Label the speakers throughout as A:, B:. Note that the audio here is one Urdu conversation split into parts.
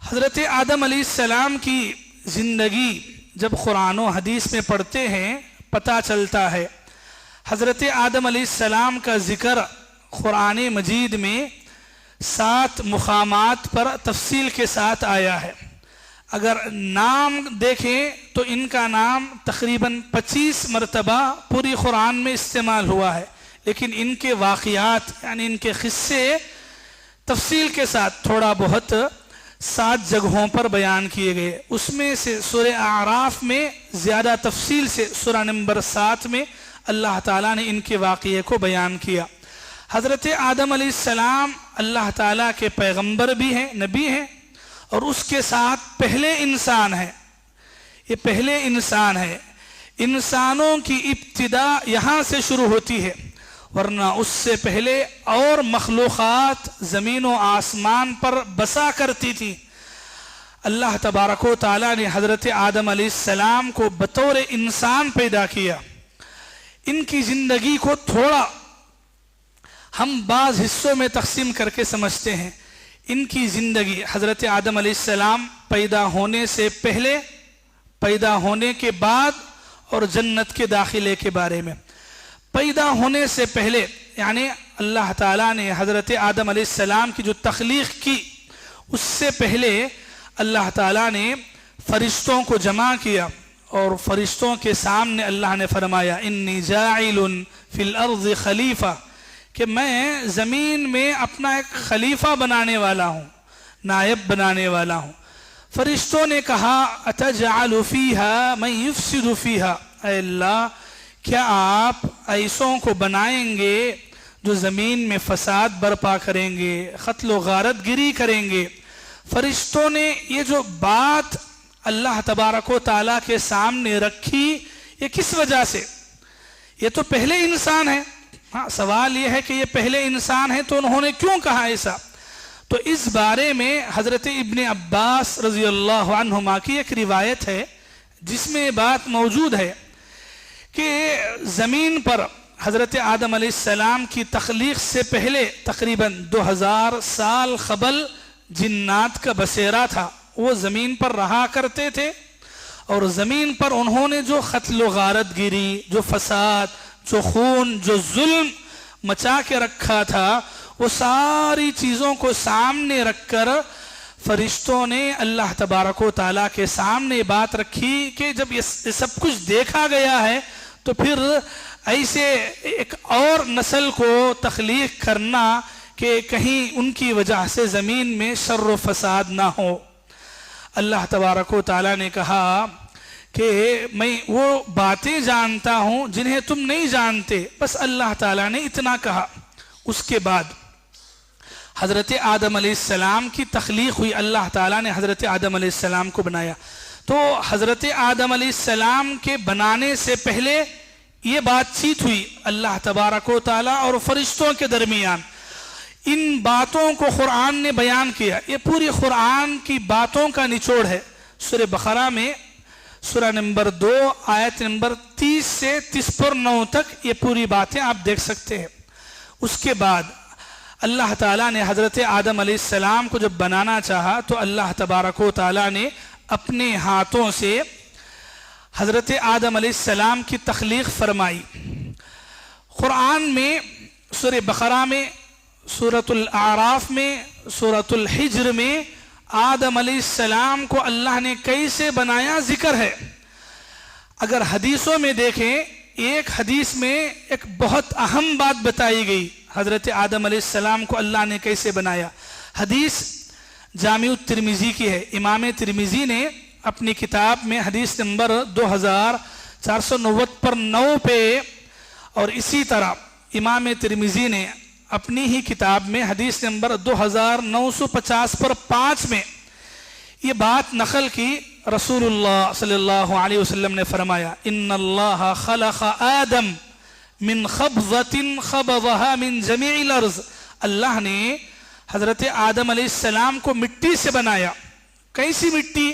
A: حضرت آدم علیہ السلام کی زندگی جب قرآن و حدیث میں پڑھتے ہیں پتہ چلتا ہے حضرت آدم علیہ السلام کا ذکر قرآن مجید میں 7 مقامات پر تفصیل کے ساتھ آیا ہے۔ اگر نام دیکھیں تو ان کا نام تقریباً 25 مرتبہ پوری قرآن میں استعمال ہوا ہے، لیکن ان کے واقعات یعنی ان کے قصے تفصیل کے ساتھ تھوڑا بہت 7 جگہوں پر بیان کیے گئے۔ اس میں سے سورہ اعراف میں زیادہ تفصیل سے سورہ نمبر 7 میں اللہ تعالیٰ نے ان کے واقعے کو بیان کیا۔ حضرت آدم علیہ السلام اللہ تعالیٰ کے پیغمبر بھی ہیں، نبی ہیں، اور اس کے ساتھ پہلے انسان ہیں۔ یہ پہلے انسان ہے۔ انسانوں کی ابتدا یہاں سے شروع ہوتی ہے، ورنہ اس سے پہلے اور مخلوقات زمین و آسمان پر بسا کرتی تھی۔ اللہ تبارک و تعالیٰ نے حضرت آدم علیہ السلام کو بطور انسان پیدا کیا۔ ان کی زندگی کو تھوڑا ہم بعض حصوں میں تقسیم کر کے سمجھتے ہیں۔ ان کی زندگی حضرت آدم علیہ السلام پیدا ہونے سے پہلے، پیدا ہونے کے بعد اور جنت کے داخلے کے بارے میں۔ پیدا ہونے سے پہلے یعنی اللہ تعالیٰ نے حضرت آدم علیہ السلام کی جو تخلیق کی اس سے پہلے اللہ تعالیٰ نے فرشتوں کو جمع کیا اور فرشتوں کے سامنے اللہ نے فرمایا انی جاعل فی الارض خلیفہ، کہ میں زمین میں اپنا ایک خلیفہ بنانے والا ہوں، نائب بنانے والا ہوں۔ فرشتوں نے کہا اتجعل فیہا من یفسد فیہا، اے اللہ کیا آپ ایسوں کو بنائیں گے جو زمین میں فساد برپا کریں گے، قتل و غارت گری کریں گے۔ فرشتوں نے یہ جو بات اللہ تبارک و تعالیٰ کے سامنے رکھی، یہ کس وجہ سے؟ یہ تو پہلے انسان ہے۔ ہاں، سوال یہ ہے کہ یہ پہلے انسان ہے تو انہوں نے کیوں کہا ایسا؟ تو اس بارے میں حضرت ابن عباس رضی اللہ عنہما کی ایک روایت ہے جس میں بات موجود ہے کہ زمین پر حضرت آدم علیہ السلام کی تخلیق سے پہلے تقریباً 2000 سال قبل جنات کا بسیرا تھا۔ وہ زمین پر رہا کرتے تھے اور زمین پر انہوں نے جو قتل و غارت گری، جو فساد، جو خون، جو ظلم مچا کے رکھا تھا، وہ ساری چیزوں کو سامنے رکھ کر فرشتوں نے اللہ تبارک و تعالیٰ کے سامنے بات رکھی کہ جب یہ سب کچھ دیکھا گیا ہے تو پھر ایسے ایک اور نسل کو تخلیق کرنا کہ کہیں ان کی وجہ سے زمین میں شر و فساد نہ ہو۔ اللہ تبارک و تعالیٰ نے کہا کہ میں وہ باتیں جانتا ہوں جنہیں تم نہیں جانتے، بس اللہ تعالیٰ نے اتنا کہا۔ اس کے بعد حضرت آدم علیہ السلام کی تخلیق ہوئی، اللہ تعالیٰ نے حضرت آدم علیہ السلام کو بنایا۔ تو حضرت آدم علیہ السلام کے بنانے سے پہلے یہ بات چیت ہوئی اللہ تبارک و تعالیٰ اور فرشتوں کے درمیان۔ ان باتوں کو قرآن نے بیان کیا، یہ پوری قرآن کی باتوں کا نچوڑ ہے۔ سورہ بقرہ میں سورہ نمبر 2 آیت نمبر 30 سے 39 تک یہ پوری باتیں آپ دیکھ سکتے ہیں۔ اس کے بعد اللہ تعالیٰ نے حضرت آدم علیہ السلام کو جب بنانا چاہا تو اللہ تبارک و تعالیٰ نے اپنے ہاتھوں سے حضرت آدم علیہ السلام کی تخلیق فرمائی۔ قرآن میں سورہ بقرہ میں، سورۃ الاعراف میں، سورۃ الحجر میں آدم علیہ السلام کو اللہ نے کیسے بنایا ذکر ہے۔ اگر حدیثوں میں دیکھیں، ایک حدیث میں ایک بہت اہم بات بتائی گئی، حضرت آدم علیہ السلام کو اللہ نے کیسے بنایا۔ حدیث جامع الترمذی کی ہے۔ امام ترمذی نے اپنی کتاب میں حدیث نمبر 2490 پر 9 پہ، اور اسی طرح امام ترمذی نے اپنی ہی کتاب میں حدیث نمبر 2950 پر 5 میں یہ بات نقل کی۔ رسول اللہ صلی اللہ علیہ وسلم نے فرمایا ان اللہ خلق آدم من خبضۃ خبضها من جمیع الارض، اللہ نے حضرت آدم علیہ السلام کو مٹی سے بنایا۔ کیسی مٹی؟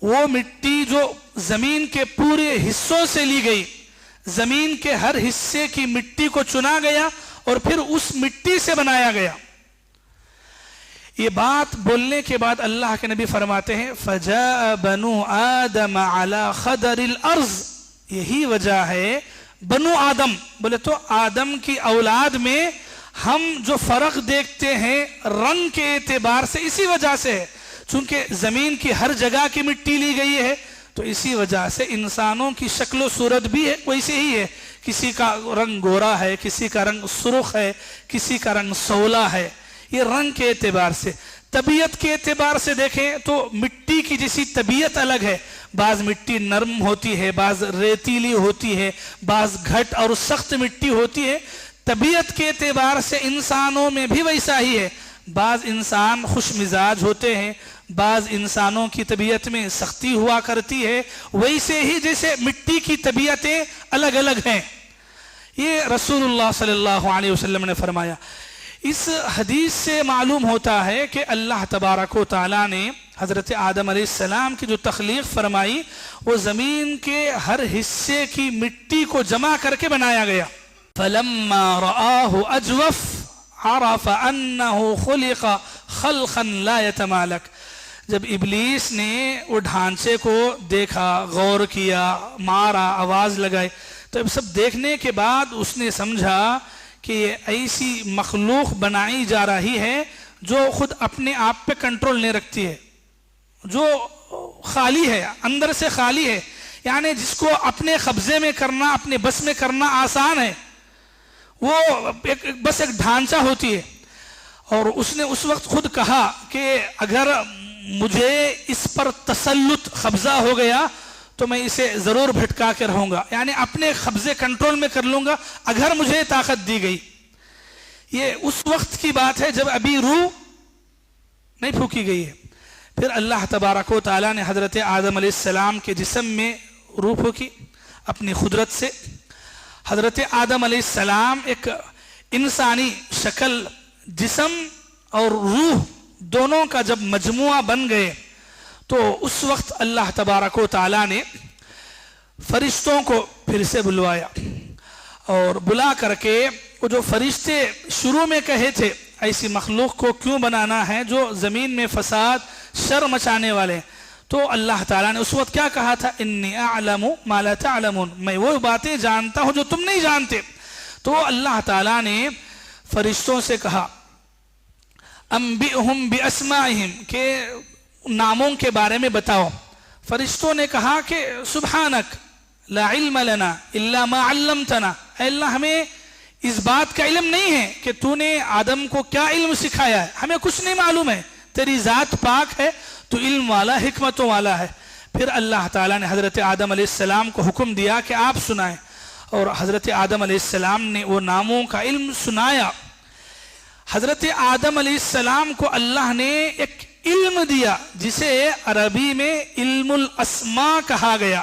A: وہ مٹی جو زمین کے پورے حصوں سے لی گئی، زمین کے ہر حصے کی مٹی کو چنا گیا اور پھر اس مٹی سے بنایا گیا۔ یہ بات بولنے کے بعد اللہ کے نبی فرماتے ہیں فجاء بنو آدم علی خدر الارض، یہی وجہ ہے بنو آدم بولے تو آدم کی اولاد میں ہم جو فرق دیکھتے ہیں رنگ کے اعتبار سے اسی وجہ سے ہے، چونکہ زمین کی ہر جگہ کی مٹی لی گئی ہے تو اسی وجہ سے انسانوں کی شکل و صورت بھی ہے ویسے ہی ہے، کسی کا رنگ گورا ہے، کسی کا رنگ سرخ ہے، کسی کا رنگ سولا ہے، یہ رنگ کے اعتبار سے۔ طبیعت کے اعتبار سے دیکھیں تو مٹی کی جیسی طبیعت الگ ہے، بعض مٹی نرم ہوتی ہے، بعض ریتیلی ہوتی ہے، بعض گھٹ اور سخت مٹی ہوتی ہے، طبیعت کے اعتبار سے انسانوں میں بھی ویسا ہی ہے، بعض انسان خوش مزاج ہوتے ہیں، بعض انسانوں کی طبیعت میں سختی ہوا کرتی ہے، ویسے ہی جیسے مٹی کی طبیعتیں الگ الگ ہیں۔ یہ رسول اللہ صلی اللہ علیہ وسلم نے فرمایا۔ اس حدیث سے معلوم ہوتا ہے کہ اللہ تبارک و تعالیٰ نے حضرت آدم علیہ السلام کی جو تخلیق فرمائی وہ زمین کے ہر حصے کی مٹی کو جمع کر کے بنایا گیا۔ فَلَمَّا رَآهُ أَجْوَفْ عَرَفَ أَنَّهُ خُلِقَ خَلْقًا لَا يَتَمَالَكَ، جب ابلیس نے وہ ڈھانچے کو دیکھا، غور کیا، مارا، آواز لگائی، تو اب سب دیکھنے کے بعد اس نے سمجھا کہ یہ ایسی مخلوق بنائی جا رہی ہے جو خود اپنے آپ پہ کنٹرول نہیں رکھتی ہے، جو خالی ہے، اندر سے خالی ہے، یعنی جس کو اپنے قبضے میں کرنا، اپنے بس میں کرنا آسان ہے، وہ بس ایک ڈھانچہ ہوتی ہے۔ اور اس نے اس وقت خود کہا کہ اگر مجھے اس پر تسلط قبضہ ہو گیا تو میں اسے ضرور بھٹکا کے رہوں گا، یعنی اپنے قبضے کنٹرول میں کر لوں گا اگر مجھے طاقت دی گئی۔ یہ اس وقت کی بات ہے جب ابھی روح نہیں پھونکی گئی ہے۔ پھر اللہ تبارک و تعالیٰ نے حضرت آدم علیہ السلام کے جسم میں روح پھونکی اپنی قدرت سے۔ حضرت آدم علیہ السلام ایک انسانی شکل، جسم اور روح دونوں کا جب مجموعہ بن گئے تو اس وقت اللہ تبارک و تعالیٰ نے فرشتوں کو پھر سے بلوایا، اور بلا کر کے وہ جو فرشتے شروع میں کہے تھے ایسی مخلوق کو کیوں بنانا ہے جو زمین میں فساد شر مچانے والے، تو اللہ تعالیٰ نے اس وقت کیا کہا تھا، انی اعلم ما لا تعلمون، میں وہ باتیں جانتا ہوں جو تم نہیں جانتے۔ تو اللہ تعالیٰ نے فرشتوں سے کہا انبئہم باسمائہم، کہ ناموں کے بارے میں بتاؤ۔ فرشتوں نے کہا کہ سبحانک لا علم لنا الا ما علمتنا، اے اللہ ہمیں اس بات کا علم نہیں ہے کہ تو نے آدم کو کیا علم سکھایا ہے، ہمیں کچھ نہیں معلوم ہے، تیری ذات پاک ہے، تو علم والا، حکمتوں والا ہے۔ پھر اللہ تعالیٰ نے حضرت آدم علیہ السلام کو حکم دیا کہ آپ سنائیں، اور حضرت آدم علیہ السلام نے وہ ناموں کا علم سنایا۔ حضرت آدم علیہ السلام کو اللہ نے ایک علم دیا جسے عربی میں علم الاسماء کہا گیا،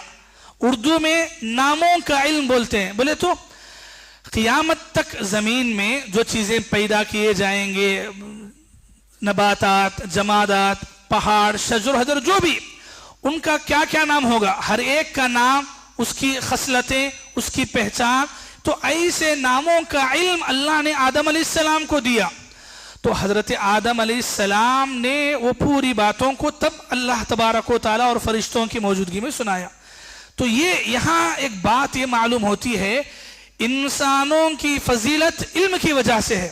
A: اردو میں ناموں کا علم بولتے ہیں۔ بولے تو قیامت تک زمین میں جو چیزیں پیدا کیے جائیں گے، نباتات، جمادات، پہاڑ، شجر حجر، جو بھی، ان کا کیا کیا نام ہوگا، ہر ایک کا نام، اس کی خصلتیں، اس کی پہچان، تو ایسے ناموں کا علم اللہ نے آدم علیہ السلام کو دیا۔ تو حضرت آدم علیہ السلام نے وہ پوری باتوں کو تب اللہ تبارک و تعالیٰ اور فرشتوں کی موجودگی میں سنایا۔ تو یہاں ایک بات یہ معلوم ہوتی ہے، انسانوں کی فضیلت علم کی وجہ سے ہے۔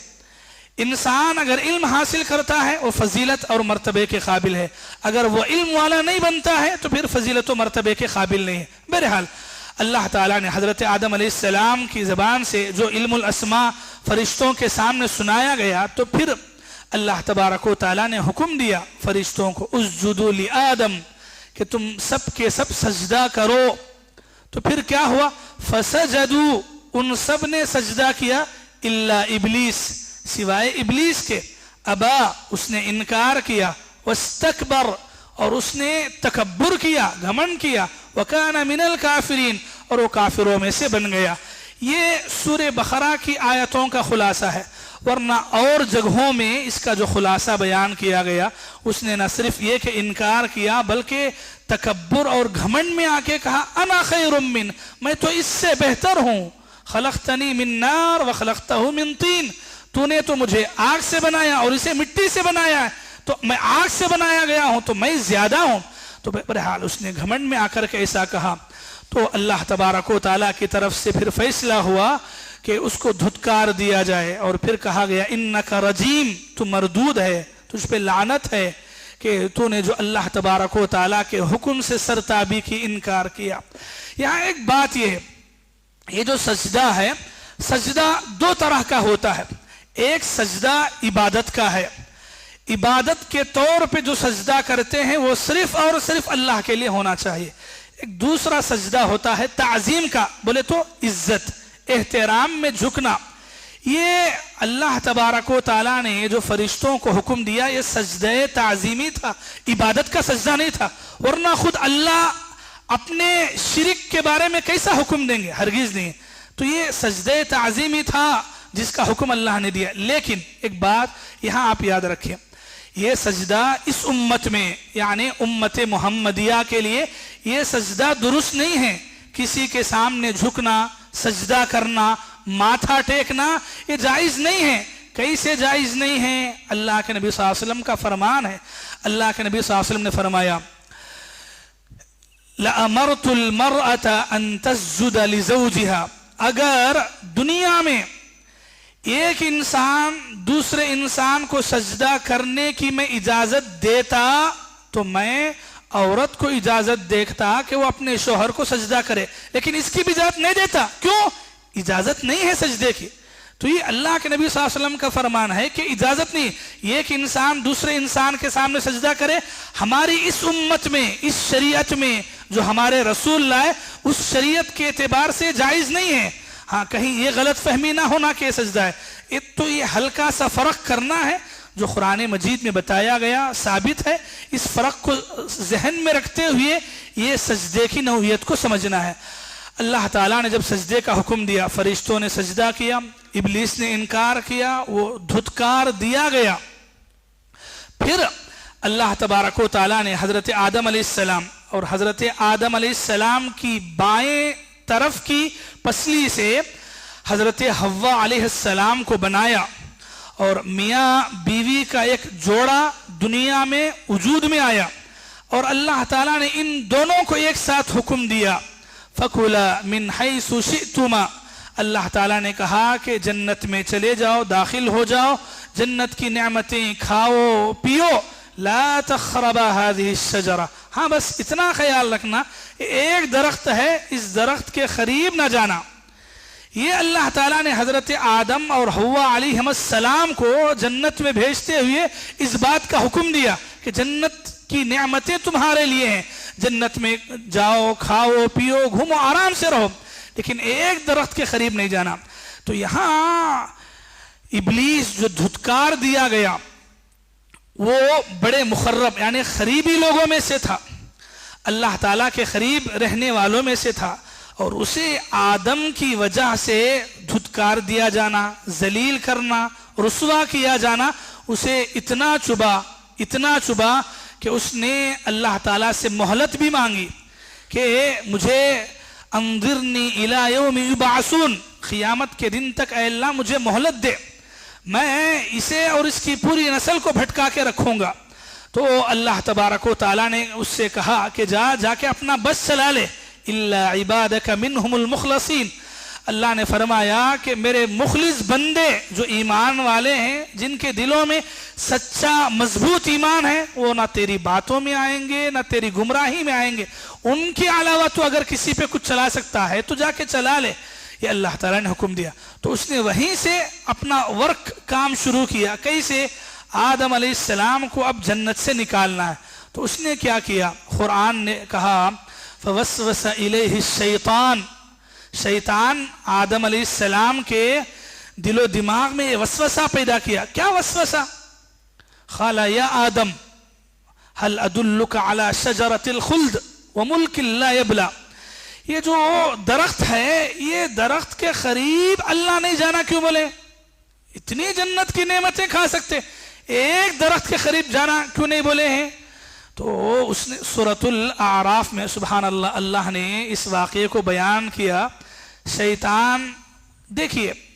A: انسان اگر علم حاصل کرتا ہے وہ فضیلت اور مرتبے کے قابل ہے، اگر وہ علم والا نہیں بنتا ہے تو پھر فضیلت و مرتبے کے قابل نہیں ہے۔ بہرحال اللہ تعالیٰ نے حضرت آدم علیہ السلام کی زبان سے جو علم الاسماء فرشتوں کے سامنے سنایا گیا، تو پھر اللہ تبارک و تعالیٰ نے حکم دیا فرشتوں کو اسجدوا لآدم، کہ تم سب کے سب سجدہ کرو۔ تو پھر کیا ہوا، فسجدوا، ان سب نے سجدہ کیا، الا ابلیس، سوائے ابلیس کے، ابا، اس نے انکار کیا، واستکبر، اور اس نے تکبر کیا، گھمنڈ کیا، وکان من الکافرین، اور وہ کافروں میں سے بن گیا۔ یہ سورہ بقرہ کی آیتوں کا خلاصہ ہے، ورنہ اور جگہوں میں اس کا جو خلاصہ بیان کیا گیا، اس نے نہ صرف یہ کہ انکار کیا بلکہ تکبر اور گھمنڈ میں آ کے کہا انا خیر من، میں تو اس سے بہتر ہوں، خلقتنی من نار وخلقتہ من طین، تو نے تو مجھے آگ سے بنایا اور اسے مٹی سے بنایا ہے، تو میں آگ سے بنایا گیا ہوں تو میں زیادہ ہوں. تو بہرحال اس نے گھمنڈ میں آ کر کے ایسا کہا. تو اللہ تبارک و تعالیٰ کی طرف سے پھر فیصلہ ہوا کہ اس کو دھتکار دیا جائے، اور پھر کہا گیا انکا رجیم، تو مردود ہے، تجھ پہ لعنت ہے کہ تو نے جو اللہ تبارک و تعالیٰ کے حکم سے سرتابی کی انکار کیا. یہاں ایک بات یہ ہے، یہ جو سجدہ ہے، سجدہ دو طرح کا ہوتا ہے. ایک سجدہ عبادت کا ہے، عبادت کے طور پہ جو سجدہ کرتے ہیں وہ صرف اور صرف اللہ کے لیے ہونا چاہیے. ایک دوسرا سجدہ ہوتا ہے تعظیم کا، بولے تو عزت احترام میں جھکنا. یہ اللہ تبارک و تعالیٰ نے جو فرشتوں کو حکم دیا یہ سجدہ تعظیمی تھا، عبادت کا سجدہ نہیں تھا. ورنہ خود اللہ اپنے شرک کے بارے میں کیسا حکم دیں گے؟ ہرگز نہیں. تو یہ سجدہ تعظیمی تھا جس کا حکم اللہ نے دیا. لیکن ایک بات یہاں آپ یاد رکھیں، یہ سجدہ اس امت میں یعنی امت محمدیہ کے لیے یہ سجدہ درست نہیں ہے. کسی کے سامنے جھکنا، سجدہ کرنا، ماتھا ٹیکنا یہ جائز نہیں ہے. کیسے جائز نہیں ہے؟ اللہ کے نبی صلی اللہ علیہ وسلم کا فرمان ہے. اللہ کے نبی صلی اللہ علیہ وسلم نے فرمایا لَأَمَرْتُ الْمَرْأَةَ أَن تَسْجُدَ لِزَوْجِهَا، اگر دنیا میں ایک انسان دوسرے انسان کو سجدہ کرنے کی میں اجازت دیتا تو میں عورت کو اجازت دیکھتا کہ وہ اپنے شوہر کو سجدہ کرے، لیکن اس کی بھی اجازت نہیں دیتا. کیوں؟ اجازت نہیں ہے سجدے کی. تو یہ اللہ کے نبی صلی اللہ علیہ وسلم کا فرمان ہے کہ اجازت نہیں ایک انسان دوسرے انسان کے سامنے سجدہ کرے. ہماری اس امت میں، اس شریعت میں جو ہمارے رسول لائے اس شریعت کے اعتبار سے جائز نہیں ہے. ہاں کہیں یہ غلط فہمی نہ ہونا کہ یہ سجدہ ہے. تو یہ ہلکا سا فرق کرنا ہے جو قرآن مجید میں بتایا گیا ثابت ہے. اس فرق کو ذہن میں رکھتے ہوئے یہ سجدے کی نوعیت کو سمجھنا ہے. اللہ تعالیٰ نے جب سجدے کا حکم دیا، فرشتوں نے سجدہ کیا، ابلیس نے انکار کیا، وہ دھتکار دیا گیا. پھر اللہ تبارک و تعالیٰ نے حضرت آدم علیہ السلام اور حضرت آدم علیہ السلام کی بائیں طرف کی پسلی سے حضرت حوا علیہ السلام کو بنایا، اور میاں بیوی کا ایک جوڑا دنیا میں وجود میں آیا. اور اللہ تعالیٰ نے ان دونوں کو ایک ساتھ حکم دیا فَكُلَا مِنْ حَيْثُ شِئْتُمَا. اللہ تعالیٰ نے کہا کہ جنت میں چلے جاؤ، داخل ہو جاؤ، جنت کی نعمتیں کھاؤ پیو. لا تقربا هذه الشجرة. ہاں بس اتنا خیال رکھنا ایک درخت ہے، اس درخت کے قریب نہ جانا. یہ اللہ تعالیٰ نے حضرت آدم اور حوا علیہ السلام کو جنت میں بھیجتے ہوئے اس بات کا حکم دیا کہ جنت کی نعمتیں تمہارے لیے ہیں، جنت میں جاؤ، کھاؤ پیو، گھومو، آرام سے رہو، لیکن ایک درخت کے قریب نہیں جانا. تو یہاں ابلیس جو دھتکار دیا گیا وہ بڑے مقرب یعنی قریبی لوگوں میں سے تھا، اللہ تعالیٰ کے قریب رہنے والوں میں سے تھا، اور اسے آدم کی وجہ سے دھتکار دیا جانا، ذلیل کرنا، رسوا کیا جانا اسے اتنا چبا کہ اس نے اللہ تعالیٰ سے مہلت بھی مانگی کہ مجھے انظرنی الی یوم یبعثون، قیامت کے دن تک اے اللہ مجھے مہلت دے، میں اسے اور اس کی پوری نسل کو بھٹکا کے رکھوں گا. تو اللہ تبارک و تعالیٰ نے اس سے کہا کہ جا کے اپنا بس چلا لے، الا عبادک منہم المخلصین. اللہ نے فرمایا کہ میرے مخلص بندے جو ایمان والے ہیں، جن کے دلوں میں سچا مضبوط ایمان ہے، وہ نہ تیری باتوں میں آئیں گے نہ تیری گمراہی میں آئیں گے. ان کے علاوہ تو اگر کسی پہ کچھ چلا سکتا ہے تو جا کے چلا لے. یہ اللہ تعالیٰ نے حکم دیا. تو اس نے وہیں سے اپنا ورک کام شروع کیا. کیسے؟ آدم علیہ السلام کو اب جنت سے نکالنا ہے. تو اس نے کیا کیا؟ قرآن نے کہا فوسوس الیہ الشیطان. شیطان آدم علیہ السلام کے دل و دماغ میں یہ وسوسہ پیدا کیا. کیا وسوسہ؟ قال یا آدم هل ادلک علی شجرۃ الخلد وملک لا یبلی. یہ جو درخت ہے یہ درخت کے قریب اللہ نہیں جانا کیوں بولے؟ اتنی جنت کی نعمتیں کھا سکتے، ایک درخت کے قریب جانا کیوں نہیں بولے ہیں؟ تو اس نے سورۃ الاعراف میں سبحان اللہ اللہ نے اس واقعے کو بیان کیا. شیطان دیکھیے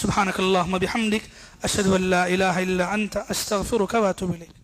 A: سبحانک اللہم بحمدک اشہد ان لا الہ الا انت استغفرک واتوب الیک.